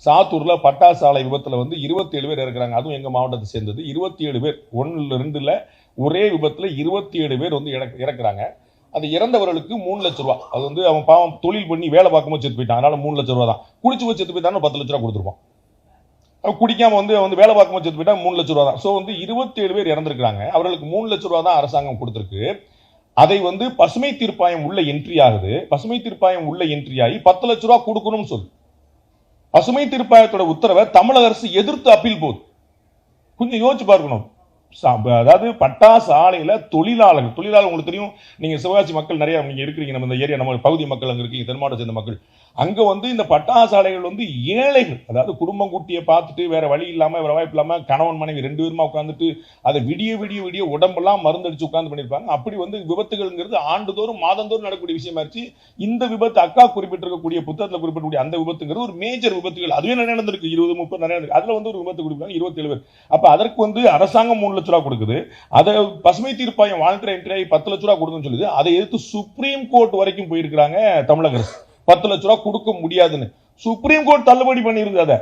சாத்தூர்ல பட்டாசு ஆலை விபத்துல 27 பேர் இறக்குறாங்க. அதுவும் எங்க மாவட்டத்தை சேர்ந்தது. 27 பேர், 1 2 ஒரே விபத்துல 27 பேர் இறக்குறாங்க. அது இறந்தவர்களுக்கு 3 லட்சம் ரூபாய். அது அவன் பாவம் தொழில் பண்ணி வேலை பார்க்கும்போது செத்து போயிட்டான். அதனால 3 லட்சம் ரூபாய் தான். குடிச்சு போய் செத்து போயிட்டான்னு 10 லட்ச ரூபாய் கொடுத்துருப்பான். குடிக்காம வேலை பார்க்கும்போது செத்து போயிட்டா 3 லட்சம் ரூபாய் தான். 27 பேர் இறந்திருக்காங்க. அவர்களுக்கு 3 லட்சம் ரூபாய் தான் அரசாங்கம் கொடுத்திருக்கு. அதை பசுமை தீர்ப்பாயம் உள்ள என்ட்ரி ஆகுது. பசுமை தீர்ப்பாயம் உள்ள என்ட்ரி ஆகி 10 லட்சம் ரூபாய் கொடுக்கணும்னு சொல்லு. பசுமை தீர்ப்பாயத்தோட உத்தரவை தமிழக அரசு எதிர்த்து அப்பீல் போகுது. கொஞ்சம் யோசிச்சு பார்க்கணும். அதாவது பட்டாசு ஆலையில தொழிலாளர்கள் உங்களுக்கு தெரியும். நீங்க சிவகாசி மக்கள் நிறைய நீங்க இருக்கிறீங்க. நம்ம இந்த ஏரியா, நம்ம பகுதி மக்கள் அங்க இருக்கீங்க, தென் மாவட்டத்தை சேர்ந்த மக்கள். அங்க இந்த பட்டாசு ஆலைகள் ஏழைகள், அதாவது குடும்பம் கூட்டியை பார்த்துட்டு வேற வழி இல்லாம, வேற வாய்ப்பு இல்லாம கணவன் மனைவி 2 பேருமா உட்காந்துட்டு அதை விடிய உடம்பெல்லாம் மருந்தடிச்சு உட்கார்ந்து பண்ணிருப்பாங்க. அப்படி விபத்துகள்ங்கிறது ஆண்டுதோறும் மாதந்தோறும் நடக்கக்கூடிய விஷயமா இருந்துச்சு. இந்த விபத்து அக்கா குறிப்பிட்டிருக்கக்கூடிய புத்தகத்தில் குறிப்பிடக்கூடிய அந்த விபத்துங்கிறது ஒரு மேஜர் விபத்துகள். அதுவே நிறைய நடந்திருக்கு. 20 30 நிறைய நடந்திருக்கு. அதுல ஒரு விபத்து குறிப்பிட்டாங்க 27 பேர். அப்ப அதற்கு அரசாங்கம் 3 லட்ச ரூபாய் கொடுக்குது. அதை பசுமை தீர்ப்பாயம் வாலண்டரி என்ட்ரி 10 லட்ச ரூபாய் கொடுக்குன்னு சொல்லுது. அதை எதிர்த்து சுப்ரீம் கோர்ட் வரைக்கும் போயிருக்கிறாங்க தமிழக அரசு. 10 லட்ச ரூபாய் கொடுக்க முடியாதுன்னு சுப்ரீம் கோர்ட் தள்ளுபடி பண்ணிருது. அதை